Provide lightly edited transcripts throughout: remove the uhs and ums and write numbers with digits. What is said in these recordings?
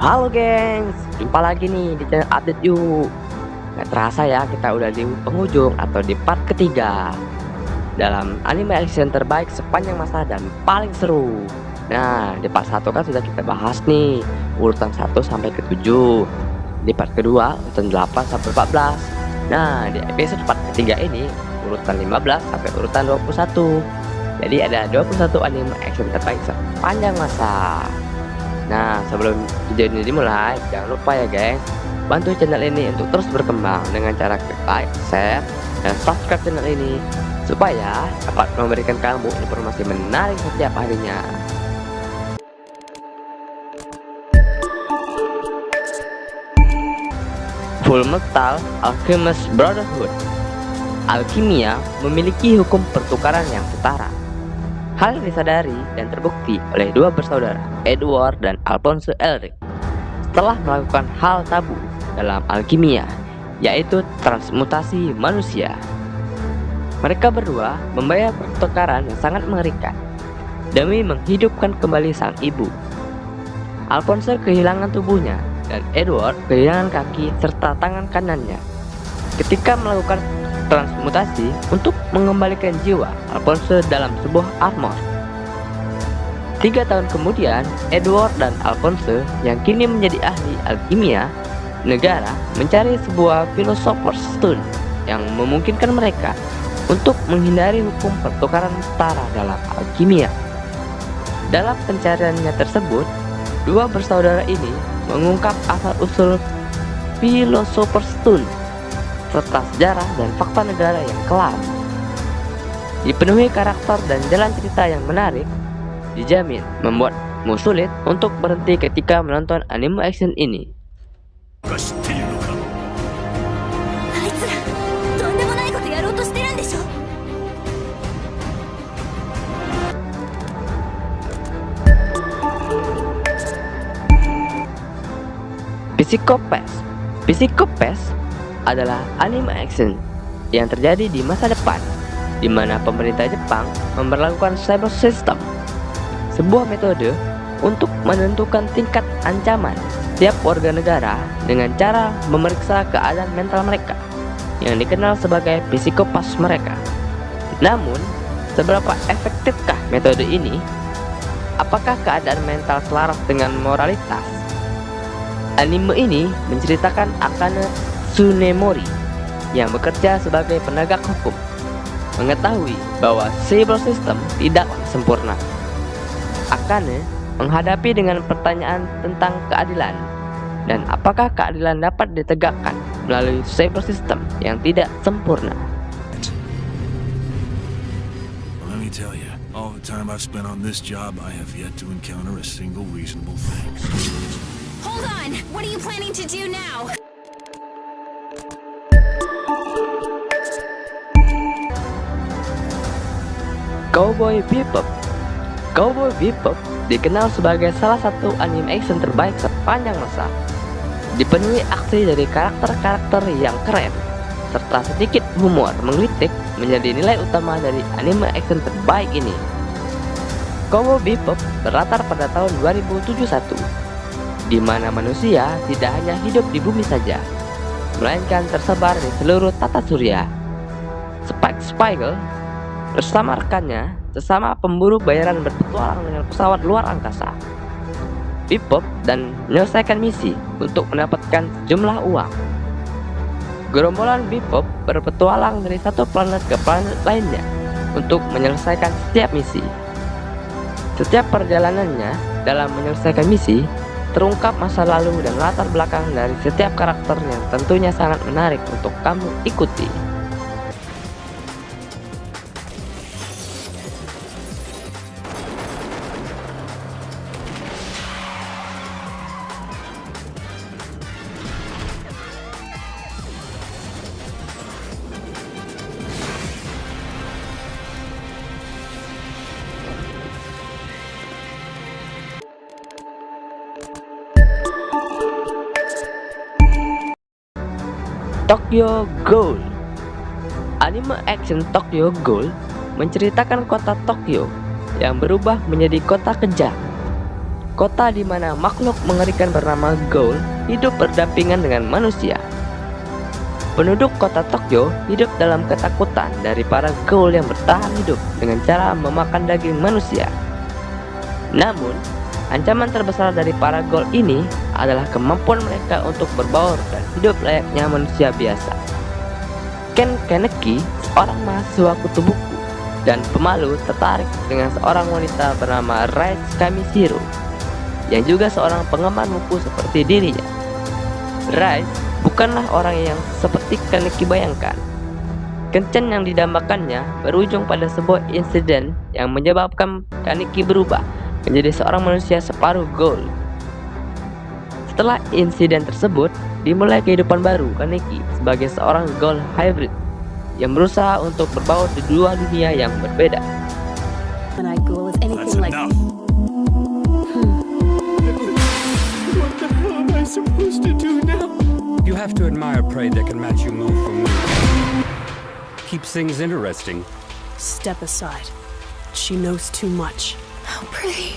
Halo gengs, jumpa lagi nih di channel Update Yuk. Gak terasa ya, kita udah di penghujung atau di part ketiga dalam anime action terbaik sepanjang masa dan paling seru. Nah, di part 1 kan sudah kita bahas nih urutan 1 sampai ke 7. Di part kedua urutan 8 sampai 14. Nah, di episode part ketiga ini urutan 15 sampai urutan 21. Jadi ada 21 anime action terbaik sepanjang masa. Nah, sebelum video ini dimulai, jangan lupa ya guys, bantu channel ini untuk terus berkembang dengan cara klik like, share, dan subscribe channel ini supaya dapat memberikan kamu informasi menarik setiap harinya. Fullmetal Alchemist Brotherhood. Alkimia memiliki hukum pertukaran yang setara. Hal yang disadari dan terbukti oleh dua bersaudara, Edward dan Alphonse Elric, setelah melakukan hal tabu dalam alkimia, yaitu transmutasi manusia. Mereka berdua membayar pertukaran yang sangat mengerikan demi menghidupkan kembali sang ibu. Alphonse kehilangan tubuhnya dan Edward kehilangan kaki serta tangan kanannya ketika melakukan transmutasi untuk mengembalikan jiwa Alphonse dalam sebuah armor. 3 tahun kemudian, Edward dan Alphonse yang kini menjadi ahli alkimia negara mencari sebuah Philosopher's Stone yang memungkinkan mereka untuk menghindari hukum pertukaran setara dalam alkimia. Dalam pencariannya tersebut, dua bersaudara ini mengungkap asal-usul Philosopher's Stone serta sejarah dan fakta negara yang kelam. Dipenuhi karakter dan jalan cerita yang menarik, dijamin membuatmu sulit untuk berhenti ketika menonton anime action ini. Psycho-Pass adalah anime action yang terjadi di masa depan, di mana pemerintah Jepang memberlakukan cyber system, sebuah metode untuk menentukan tingkat ancaman setiap warga negara dengan cara memeriksa keadaan mental mereka, yang dikenal sebagai psikopas mereka. Namun, seberapa efektifkah metode ini? Apakah keadaan mental selaras dengan moralitas? Anime ini menceritakan Akane Tsunemori yang bekerja sebagai penegak hukum, mengetahui bahwa cyber system tidaklah sempurna. Akane menghadapi dengan pertanyaan tentang keadilan dan apakah keadilan dapat ditegakkan melalui cyber system yang tidak sempurna. Let me tell you, all the time I've spent on this job, I have yet to encounter a single reasonable thing. Hold on! What are you planning to do now? Cowboy Bebop dikenal sebagai salah satu anime action terbaik sepanjang masa. Dipenuhi aksi dari karakter-karakter yang keren, serta sedikit humor menggelitik menjadi nilai utama dari anime action terbaik ini. Cowboy Bebop berlatar pada tahun 2071, di mana manusia tidak hanya hidup di bumi saja, melainkan tersebar di seluruh tata surya. Spike Spiegel bersama rekannya, sesama pemburu bayaran, berpetualang dengan pesawat luar angkasa Bebop dan menyelesaikan misi untuk mendapatkan sejumlah uang. Gerombolan Bebop berpetualang dari satu planet ke planet lainnya untuk menyelesaikan setiap misi. Setiap perjalanannya dalam menyelesaikan misi terungkap masa lalu dan latar belakang dari setiap karakter yang tentunya sangat menarik untuk kamu ikuti. Tokyo Ghoul. Anime action Tokyo Ghoul menceritakan kota Tokyo yang berubah menjadi kota kejam. kota di mana makhluk mengerikan bernama Ghoul hidup berdampingan dengan manusia. Penduduk kota Tokyo hidup dalam ketakutan dari para Ghoul yang bertahan hidup dengan cara memakan daging manusia. Namun, ancaman terbesar dari para Ghoul ini adalah kemampuan mereka untuk berbaur dan hidup layaknya manusia biasa. Ken Kaneki, seorang mahasiswa kutu buku dan pemalu, tertarik dengan seorang wanita bernama Rise Kamishiro yang juga seorang penggemar buku seperti dirinya. Rise bukanlah orang yang seperti Kaneki bayangkan. Kencan yang didambakannya berujung pada sebuah insiden yang menyebabkan Kaneki berubah menjadi seorang manusia separuh Ghoul. Setelah insiden tersebut, dimulai kehidupan baru Kaneki sebagai seorang Ghoul hybrid yang berusaha untuk berbaur di dua dunia yang berbeda. When I Ghoul is That's anything like enough. What the hell am I supposed to do now? You have to admire prey that can match you move for move. Keeps things interesting. step aside. She knows too much. How pretty.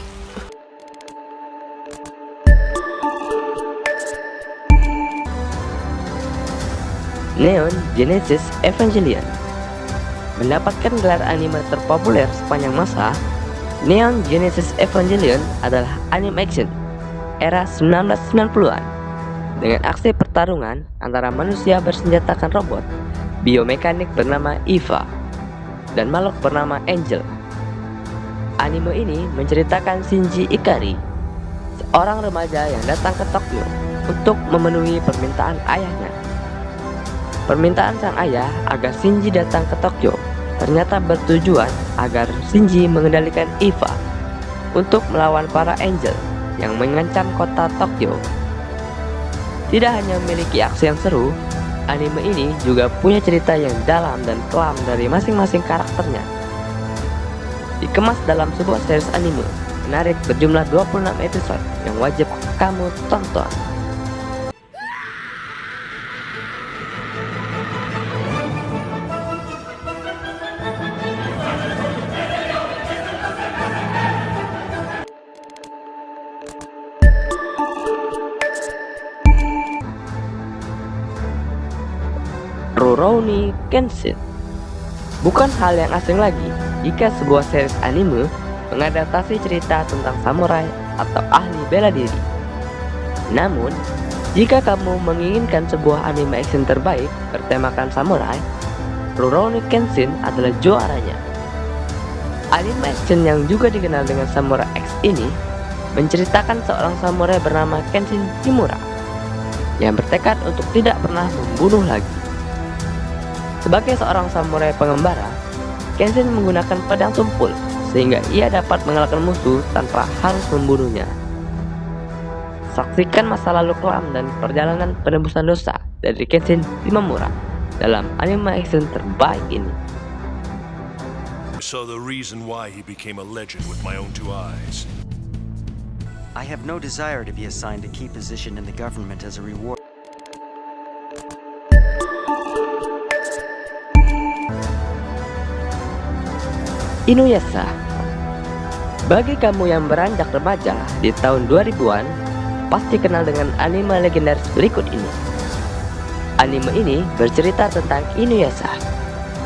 Neon Genesis Evangelion mendapatkan gelar anime terpopuler sepanjang masa. Neon Genesis Evangelion adalah anime action era 1990-an dengan aksi pertarungan antara manusia bersenjatakan robot biomekanik bernama Eva dan makhluk bernama Angel. Anime ini menceritakan Shinji Ikari, seorang remaja yang datang ke Tokyo untuk memenuhi permintaan ayahnya. Permintaan sang ayah agar Shinji datang ke Tokyo ternyata bertujuan agar Shinji mengendalikan Eva untuk melawan para Angel yang mengancam kota Tokyo. Tidak hanya memiliki aksi yang seru, anime ini juga punya cerita yang dalam dan kelam dari masing-masing karakternya. Dikemas dalam sebuah series anime menarik berjumlah 26 episode yang wajib kamu tonton. Rurouni Kenshin. Bukan hal yang asing lagi jika sebuah series anime mengadaptasi cerita tentang samurai atau ahli bela diri. Namun, jika kamu menginginkan sebuah anime action terbaik bertemakan samurai, Rurouni Kenshin adalah juaranya. Anime action yang juga dikenal dengan Samurai X ini menceritakan seorang samurai bernama Kenshin Himura yang bertekad untuk tidak pernah membunuh lagi. Sebagai seorang samurai pengembara, Kenshin menggunakan pedang tumpul sehingga ia dapat mengalahkan musuh tanpa harus membunuhnya. Saksikan masa lalu kelam dan perjalanan penebusan dosa dari Kenshin Himura dalam anime action terbaik ini. I saw the reason why he became a legend with my own two eyes. I have no desire to be assigned a key position in the government as a reward. Inuyasha. Bagi kamu yang beranjak remaja di tahun 2000-an, pasti kenal dengan anime legendaris berikut ini. Anime ini bercerita tentang Inuyasha,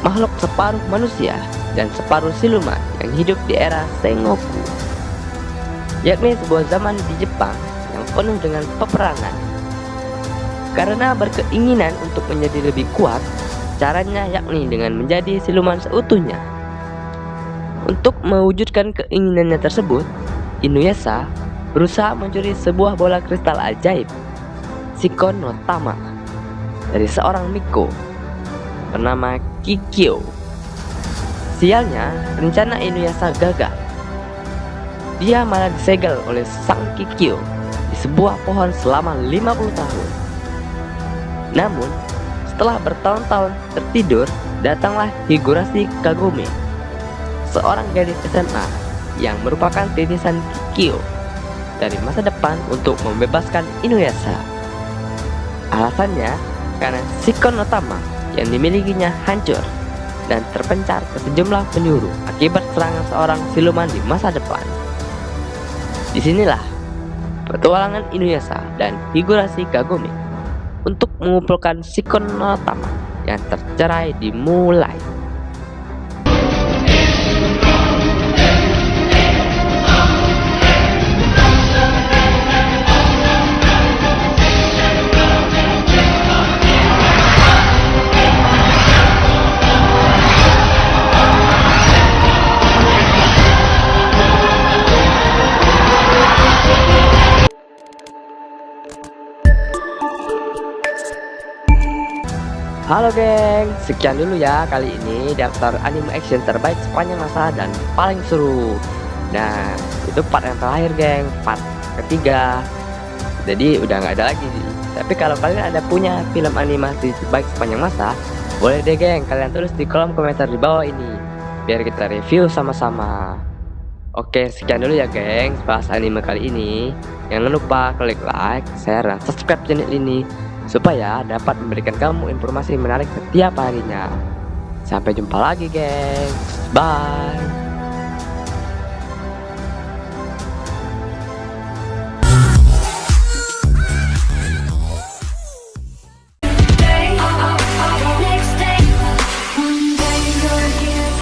makhluk separuh manusia dan separuh siluman yang hidup di era Sengoku, yakni sebuah zaman di Jepang yang penuh dengan peperangan. Karena berkeinginan untuk menjadi lebih kuat, caranya yakni dengan menjadi siluman seutuhnya. Untuk mewujudkan keinginannya tersebut, Inuyasha berusaha mencuri sebuah bola kristal ajaib, Shikon no Tama, dari seorang Miko bernama Kikyo. Sialnya, rencana Inuyasha gagal. Dia malah disegel oleh sang Kikyo di sebuah pohon selama 50 tahun. Namun, setelah bertahun-tahun tertidur, datanglah Higurashi Kagome, seorang gadis SMA yang merupakan titisan Kikyo dari masa depan untuk membebaskan Inuyasha. Alasannya karena Shikon no Tama yang dimilikinya hancur dan terpencar ke sejumlah penjuru akibat serangan seorang siluman di masa depan. Disinilah petualangan Inuyasha dan Higurashi Kagome untuk mengumpulkan Shikon no Tama yang tercerai dimulai. Halo geng, sekian dulu ya kali ini daftar anime action terbaik sepanjang masa dan paling seru. Nah, itu part yang terakhir geng, part ketiga. Jadi udah nggak ada lagi. Tapi kalau kalian ada punya film animasi terbaik sepanjang masa, boleh deh geng, kalian tulis di kolom komentar di bawah ini, biar kita review sama-sama. Oke, sekian dulu ya geng, bahas anime kali ini. Jangan lupa klik like, share, dan subscribe channel ini supaya dapat memberikan kamu informasi menarik setiap harinya. Sampai jumpa lagi, geng. Bye.